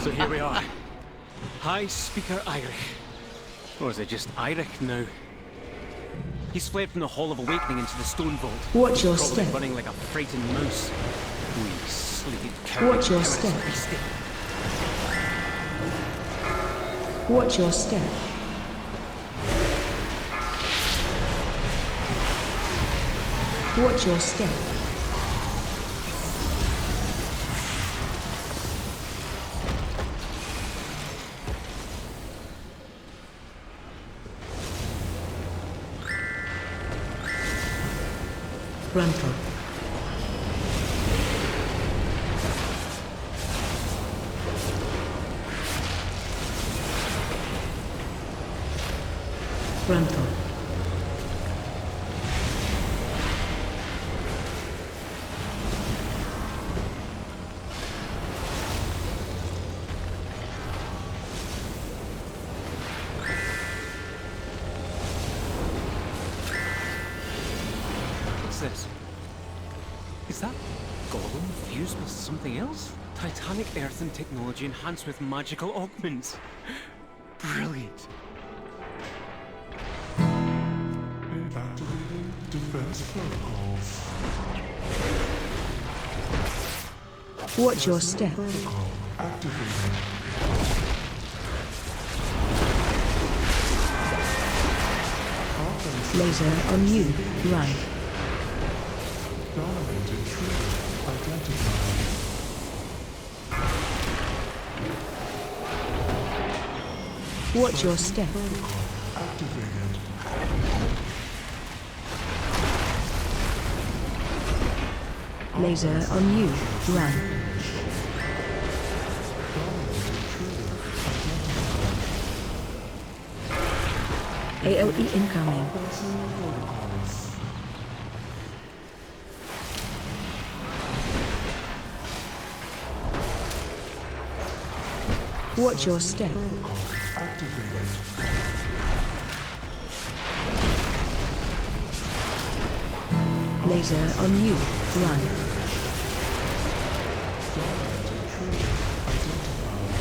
So here we are. High Speaker Eirik. Or is it just Eirik now? He's fled from the Hall of Awakening into the Stone Vault. Watch your Probably step. running like a frightened mouse. Wee sleepy coward. Watch your step. Watch your step. Watch your step. Frontal. Frontal. What's this? Is that Golem fused with something else? Titanic earthen technology enhanced with magical augments. Brilliant. Activating defense protocols. Watch your step. Protocol activated. Offense Laser on you. Run. dominated trigger identified. Watch your step. Protocol activated. Laser on you. Run. Dominated trigger identified. AOE incoming. Offensive protocols. Watch your step. Protocol activated. Laser on you. Run. Dominated trigger identified.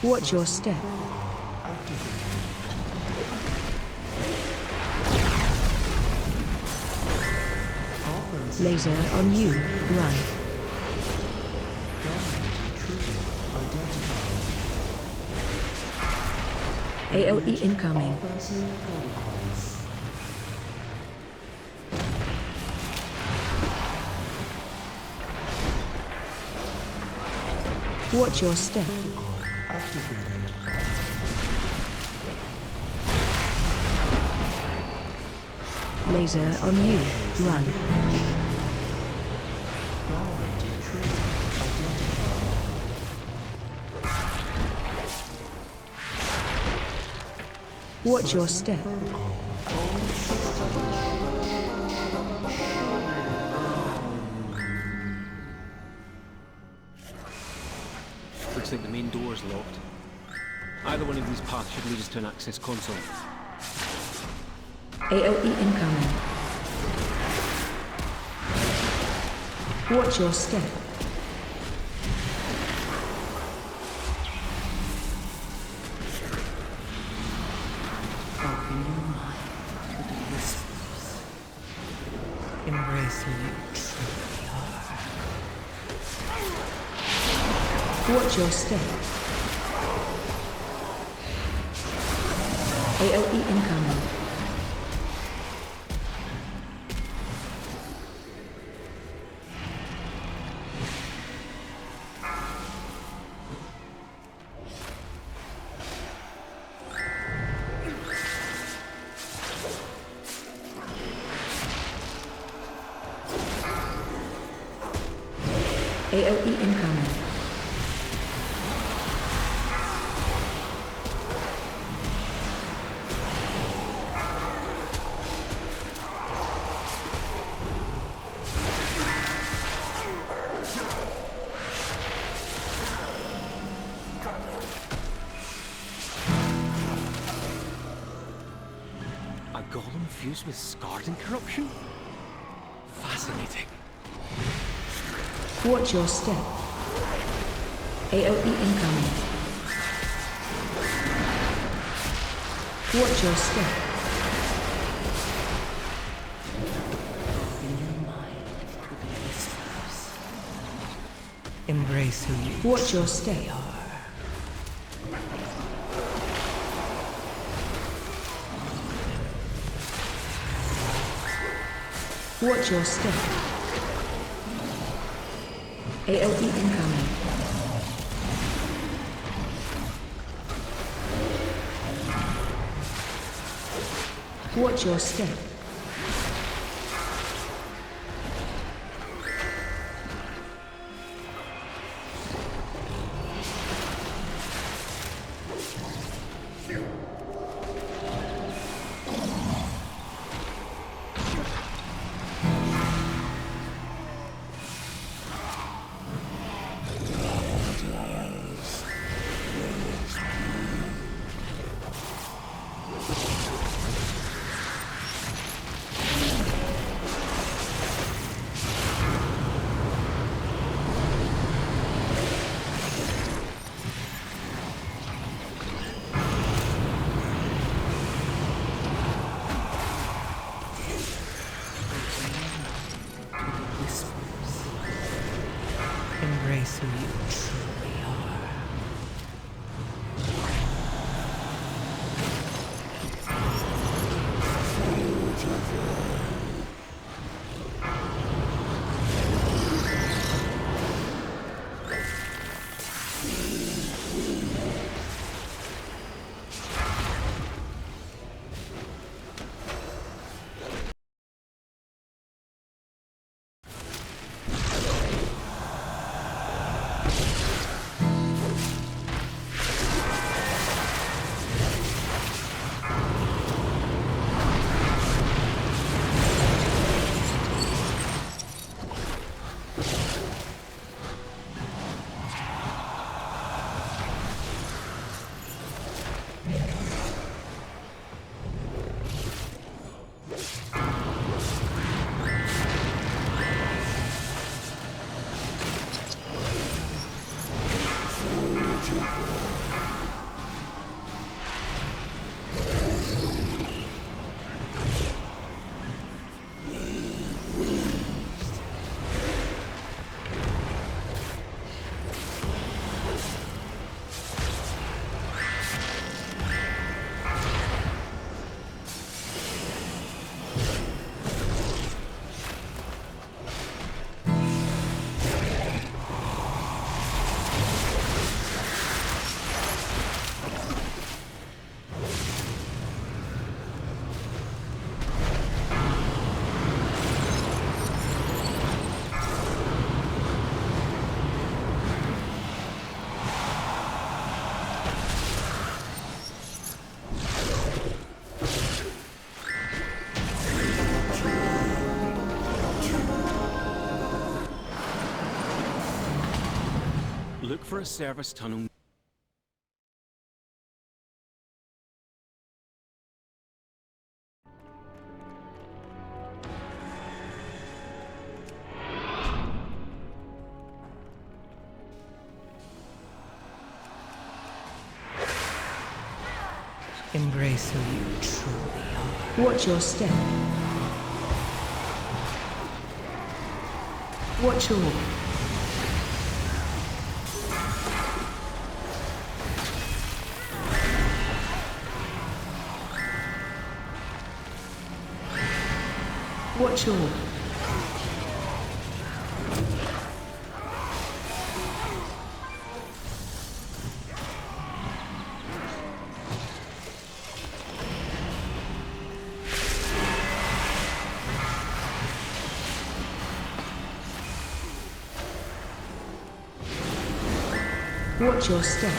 Watch your step. Activated. Offensive Laser on you. Run. dominated trigger identified. AOE incoming. Offensive protocols. Watch your step. Protocol activated. Laser on you. Run. Dominated trigger identified. Watch your step. Protocol. Looks like the main door is locked. Either one of these paths should lead us to an access console. AOE incoming. Watch your step. Open your mind to the whispers. Embrace who you truly are. Watch your step. AOE incoming. AOE incoming. A golem fused with Scarred and corruption? Fascinating. Watch your step. AOE incoming. Watch your step. In your mind will be whispers. Embrace who you Watch your step. truly are. Watch your step. AOE incoming. Watch your step. Embrace who you truly are. Look for a service tunnel. Embrace who you truly are. Watch your step. Watch your... Watch your... Watch your step.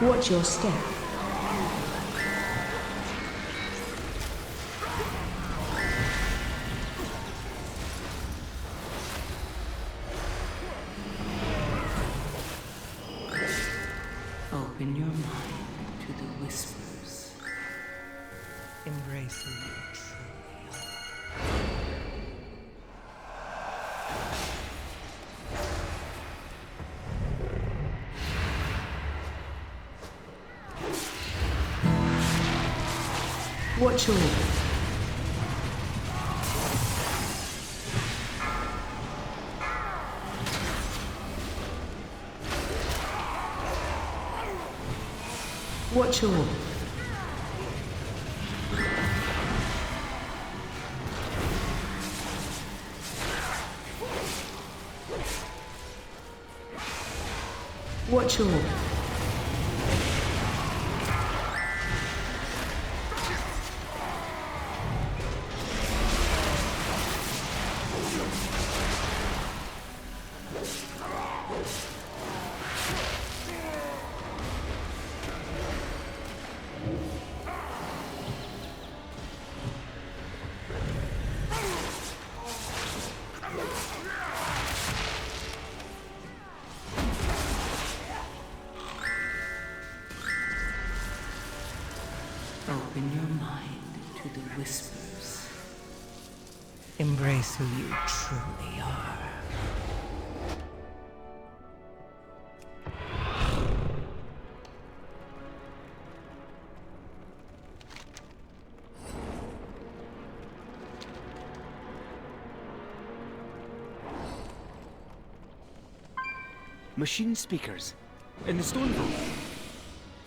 Watch your step. Open your mind to the whispers. Embrace who you truly are. Watch your Watch your Watch your Open your mind to the whispers. Embrace who you truly are. Machine speakers. In the stone vault.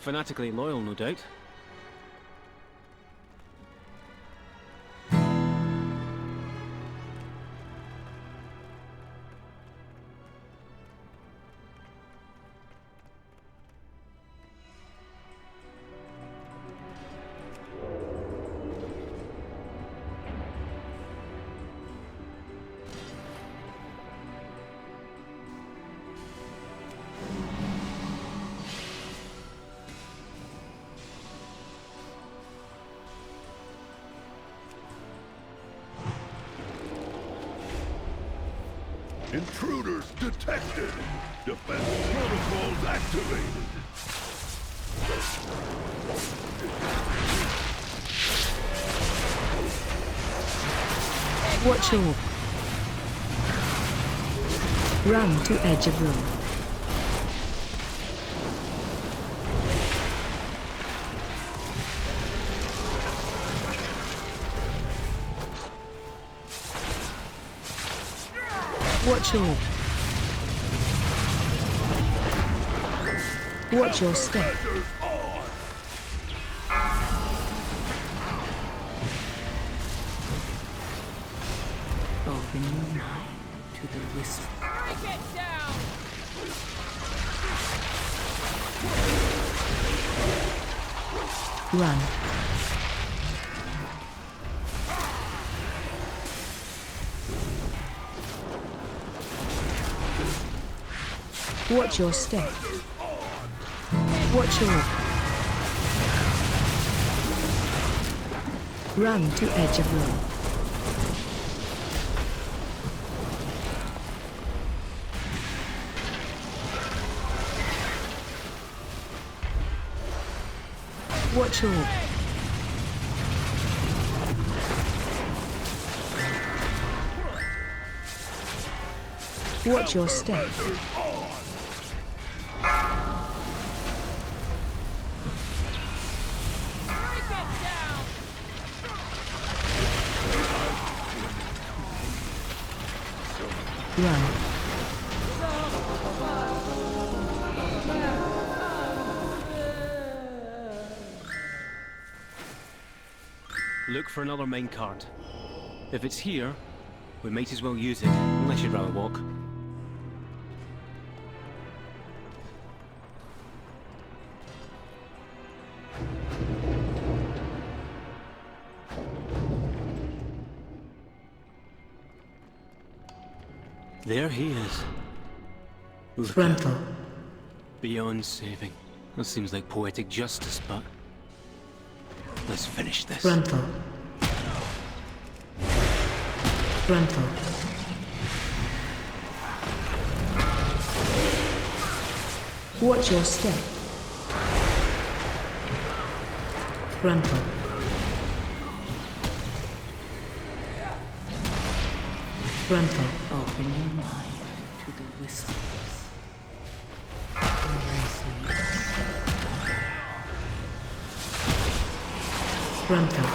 Fanatically loyal, no doubt. Intruders detected. Defense protocols activated. Watch your Run to edge of room. Watch your Watch your step. Open your mind to the whispers. Run. Watch your step. Watch your Run to edge of room. Watch your Watch your step. Run. Look for another minecart. If it's here, we might as well use it, unless you'd rather walk. There he is. Look at Frontal. him. Beyond saving. That seems like poetic justice, but let's finish this. Frontal. Frontal. Watch your step. Gruntle. Gruntle. Open your mind to the whispers. Embrace me. Gruntle.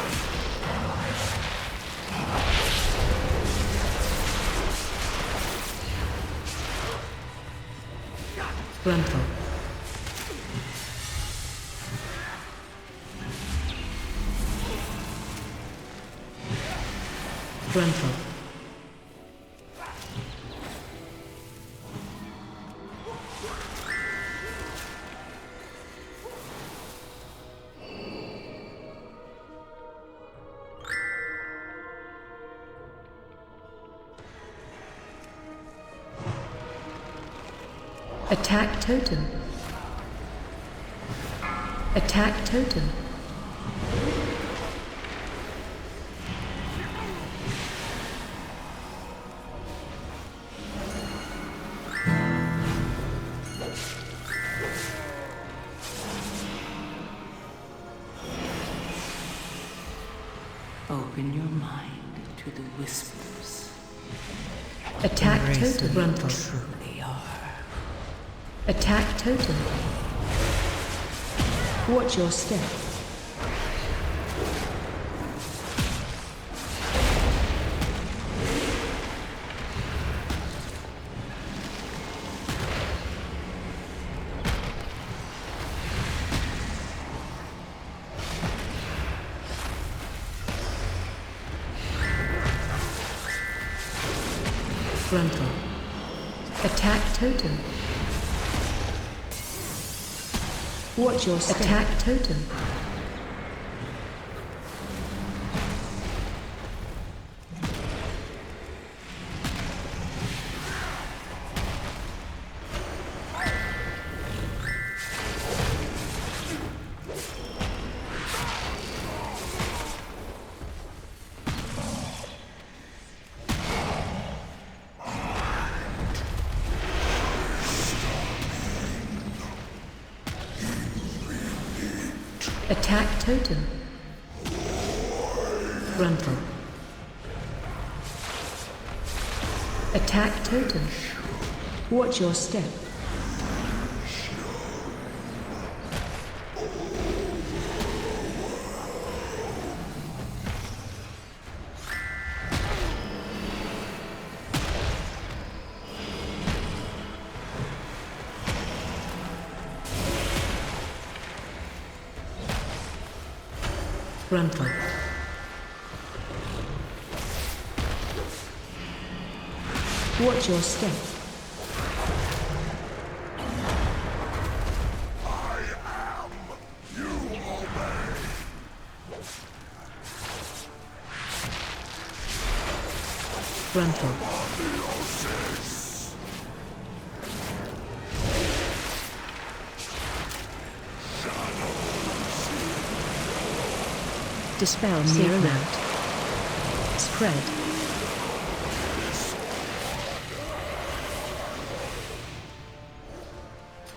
Gruntle. Gruntle. Attack totem. Attack totem. Open your mind to the whispers. Attack Embrace totem. who you Gruntle. truly are. Attack totem. Watch your step. Gruntle. Attack totem. Watch your step. Attack totem. Attack totem. Gruntle. Attack totem. Watch your step. Gruntle. Watch your step. Gruntle. Dispel near amount. Spread.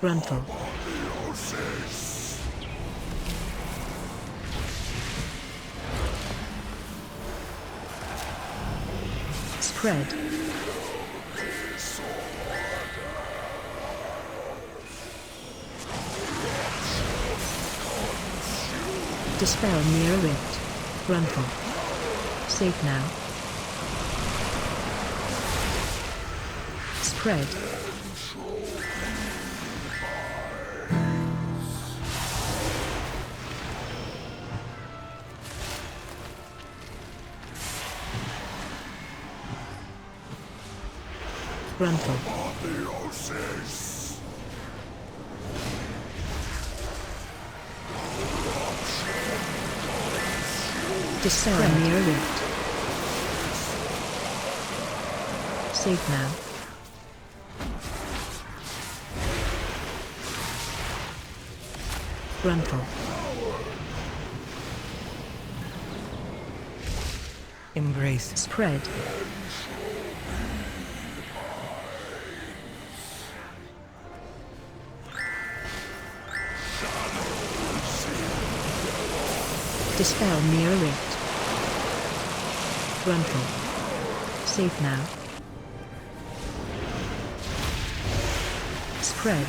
Gruntle. Spread. Dispel near a rift. Gruntle. Safe now. Spread. Gruntle. Dispel near a rift. Safe now. Gruntle. Embrace. Spread. Dispel Mirror Rift. Gruntle. Safe now. Spread.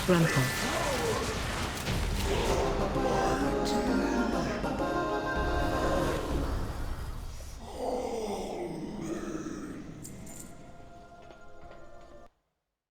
Gruntle.